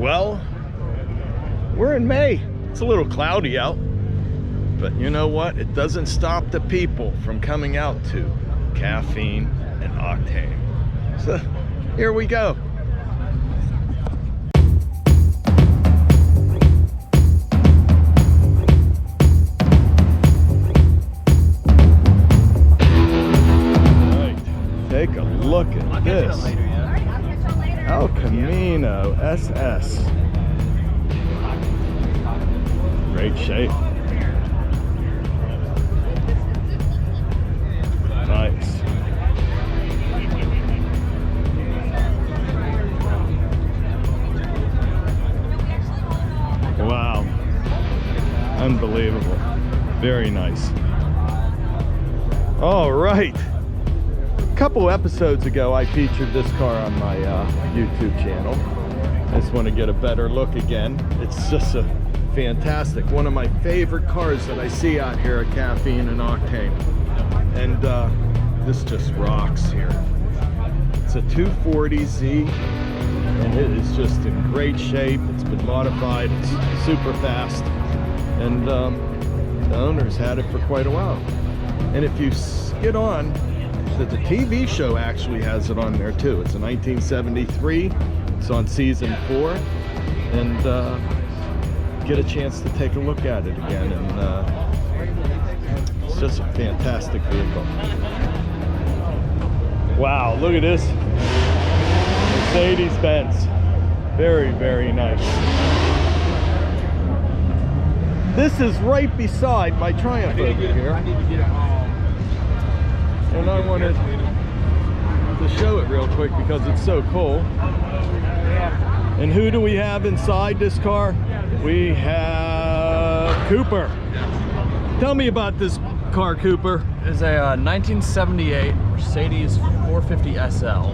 Well, we're in May. It's a little cloudy out, but you know what? It doesn't stop the people from coming out to Caffeine and Octane. So here we go. Take a look at this. El Camino SS. Great shape. Nice. Wow. Unbelievable. Very nice. All right. A couple episodes ago I featured this car on my YouTube channel. I just want to get a better look again. It's just a fantastic, one of my favorite cars that I see out here at Caffeine and Octane. And this just rocks here. It's a 240Z and it is just in great shape. It's been modified, it's super fast, and the owner's had it for quite a while. And if you get on, that the TV show actually has it on there too. It's a 1973. It's on season 4, and get a chance to take a look at it again. And it's just a fantastic vehicle. Wow, look at this Mercedes-Benz. Very, very nice. This is right beside my Triumph over here. And I wanted to show it real quick because it's so cool. And who do we have inside this car? We have Cooper. Tell me about this car, Cooper. It's a 1978 Mercedes 450 SL.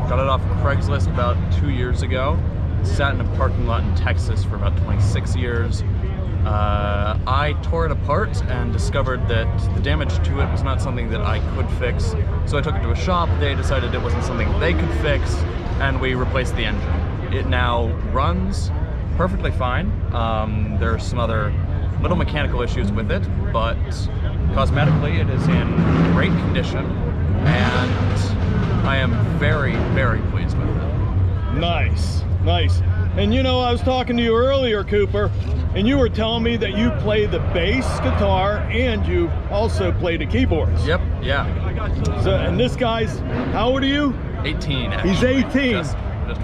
Got it off Craigslist about 2 years ago. Sat in a parking lot in Texas for about 26 years. I tore it apart and discovered that the damage to it was not something that I could fix. So I took it to a shop. They decided it wasn't something they could fix, and we replaced the engine. It now runs perfectly fine. There are some other little mechanical issues with it, but cosmetically it is in great condition, and I am very, very pleased with it. Nice, nice. And you know, I was talking to you earlier, Cooper, and you were telling me that you play the bass guitar and you also play the keyboards. Yep, yeah. So, and this guy's, how old are you? 18, actually. He's 18. Just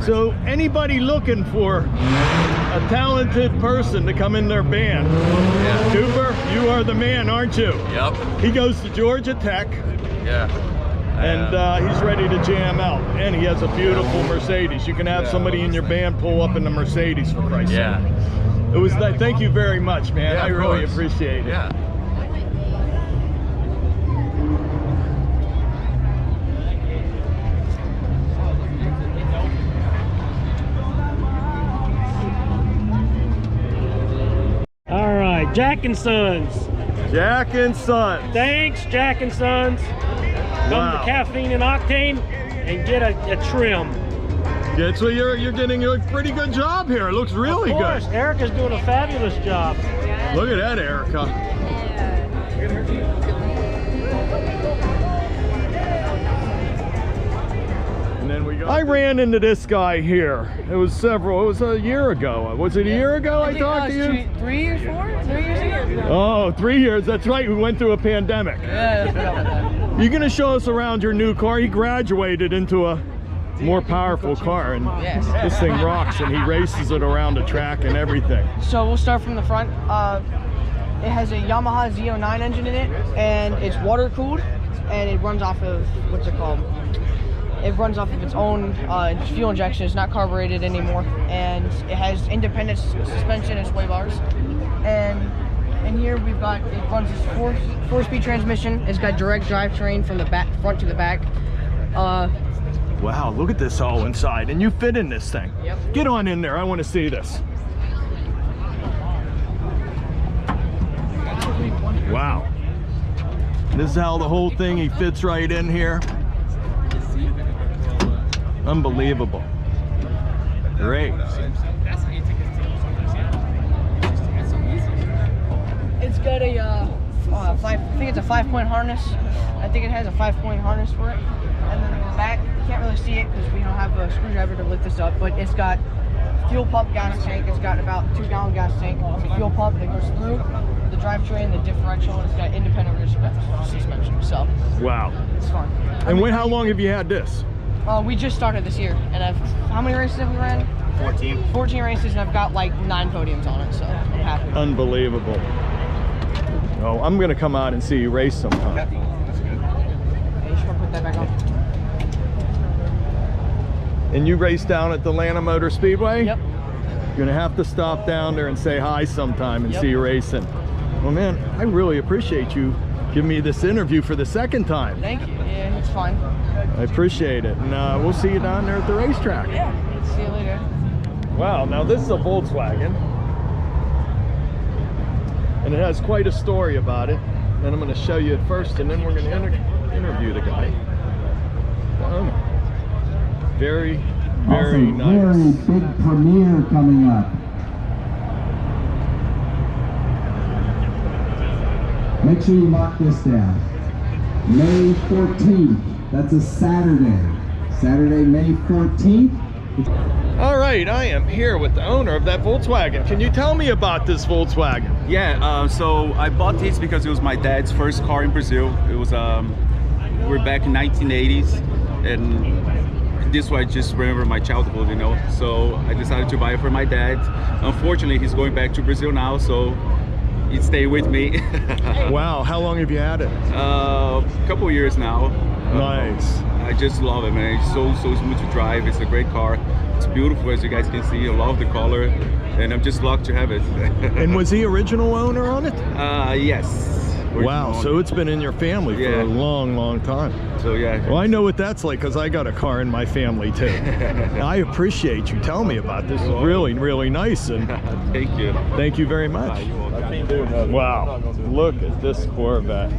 so anybody looking for a talented person to come in their band, yeah. Cooper, you are the man, aren't you? Yep. He goes to Georgia Tech. Yeah. And he's ready to jam out. And he has a beautiful Mercedes. You can have somebody in your band pull up in the Mercedes, for Christ's sake. Yeah. It was that. Thank you very much, man. Yeah, I really appreciate it. Yeah. All right, Jack and Sons. Jack and Sons. Thanks, Jack and Sons. Come to Caffeine and Octane and get a trim. Yeah, so you're getting a pretty good job here. It looks really good. Of course, Erica's doing a fabulous job. Look at that, Erica. And then we got. I ran into this guy here. It was a year ago. Was it a year ago I talked to you? 3 years, 3 years ago? Oh, 3 years. That's right. We went through a pandemic. Yeah. You're going to show us around your new car. He graduated into a more powerful car, and this thing rocks, and he races it around the track and everything. So we'll start from the front. It has a Yamaha Z09 engine in it, and it's water cooled, and it runs off of, what's it called? It runs off of its own fuel injection. It's not carbureted anymore, and it has independent suspension and sway bars. And here we've got, it runs this four-speed transmission. It's got direct drivetrain from the front to the back. Wow, look at this all inside, and you fit in this thing. Yep. Get on in there. I want to see this. Wow. This is how the whole thing, he fits right in here. Unbelievable. Great. It's got a I think it's a 5-point harness. I think it has a 5-point harness for it. And then in the back, you can't really see it because we don't have a screwdriver to lift this up, but it's got fuel pump gas tank. It's got about 2-gallon gas tank. It's a fuel pump that goes through the drivetrain, the differential, and it's got independent rear suspension. So Wow. it's fun. And how long have you had this? We just started this year, and how many races have we ran? 14. 14 races, and I've got like 9 podiums on it, so I'm happy. Unbelievable. Oh, I'm gonna come out and see you race sometime. That's good. Okay, you should put that back on. And you race down at the Atlanta Motor Speedway? Yep. You're gonna have to stop down there and say hi sometime and Yep. see you racing. Well, man, I really appreciate you giving me this interview for the second time. Thank you. Yeah, it's fun. I appreciate it. And we'll see you down there at the racetrack. Yeah. See you later. Wow, now this is a Volkswagen. And it has quite a story about it. And I'm going to show you it first, and then we're going to interview the guy. Very, very also, nice. Very big premiere coming up. Make sure you mark this down. May 14th. That's a Saturday. Saturday, May 14th. All right, I am here with the owner of that Volkswagen. Can you tell me about this Volkswagen? Yeah, so I bought this because it was my dad's first car in Brazil. It was, we're back in 1980s, and this was just remember my childhood, you know. So I decided to buy it for my dad. Unfortunately, he's going back to Brazil now, so it stayed with me. Wow, how long have you had it? A couple years now. Nice. I just love it, man. It's so smooth to drive. It's a great car. It's beautiful, as you guys can see. I love the color, and I'm just lucky to have it. And was he original owner on it? Yes. Wow, Original so owner. it's been in your family for Yeah. a long, long time. So yeah. Well, I know what that's like because I got a car in my family too. I appreciate you telling me about this. It's really, really nice, and Thank you. thank you very much. Wow, look at this Corvette.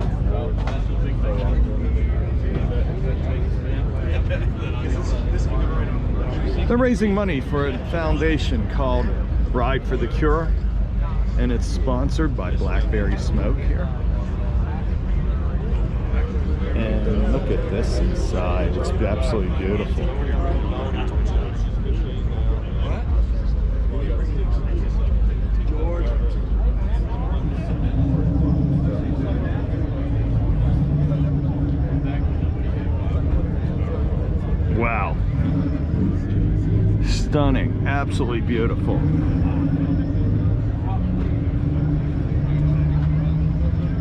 They're raising money for a foundation called Ride for the Cure, and it's sponsored by Blackberry Smoke here. And look at this inside, it's absolutely beautiful. Wow. Stunning, absolutely beautiful.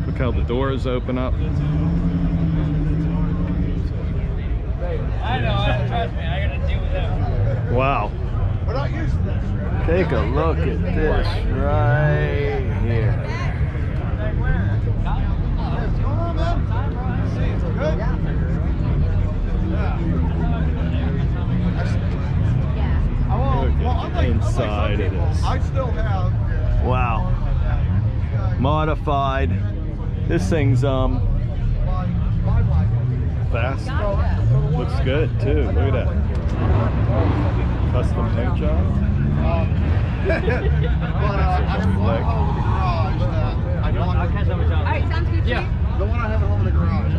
Look how the doors open up. I know, trust me, I gotta deal with that. Wow. Take a look at this right here. Look at the inside of this. I still have. Wow. Modified. This thing's fast. Looks good too. Look at that. Custom paint job. Alright, sounds good. Yeah. The one I have at home in the garage.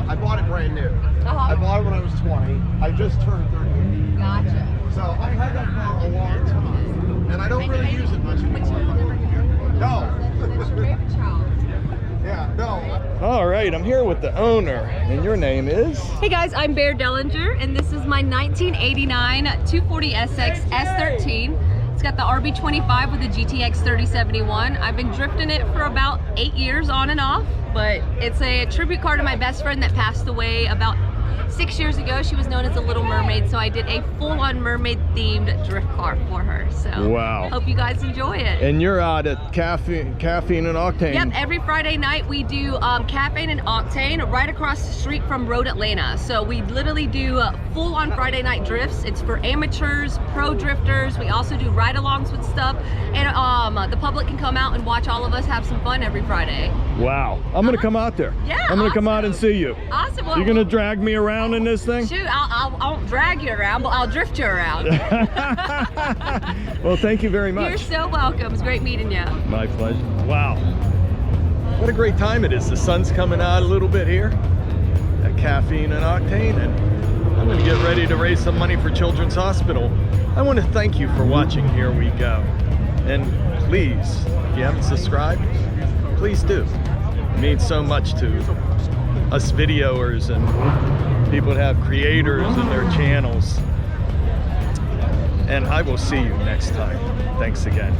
I bought it brand new. I bought it when I was 20. I just turned 38. Gotcha. So I had that car a long time, and I don't really use it much anymore. No. Yeah, no. All right, I'm here with the owner, and your name is? Hey guys, I'm Bear Dellinger, and this is my 1989 240SX S13. It's got the RB25 with the GTX 3071. I've been drifting it for about 8 years on and off, but it's a tribute car to my best friend that passed away about 6 years ago. She was known as the Little Mermaid, so I did a full-on mermaid themed drift car for her. So Wow. hope you guys enjoy it. And you're out at Caffeine and Octane. Yep, every Friday night we do Caffeine and Octane right across the street from Road Atlanta. So we literally do full-on Friday night drifts. It's for amateurs, pro drifters. We also do ride-alongs with stuff, and the public can come out and watch all of us have some fun every Friday. Wow. I'm gonna come out there. Yeah, I'm gonna come out and awesome. see you. Awesome. Well, You're gonna drag me around in this thing? Shoot, I won't drag you around, but I'll drift you around. Well, thank you very much. You're so welcome. It's great meeting you. My pleasure. Wow. What a great time it is. The sun's coming out a little bit here at Caffeine and Octane, and I'm going to get ready to raise some money for Children's Hospital. I want to thank you for watching Here We Go. And please, if you haven't subscribed, please do. It means so much to us videoers and people that have creators in their channels. And I will see you next time. Thanks again.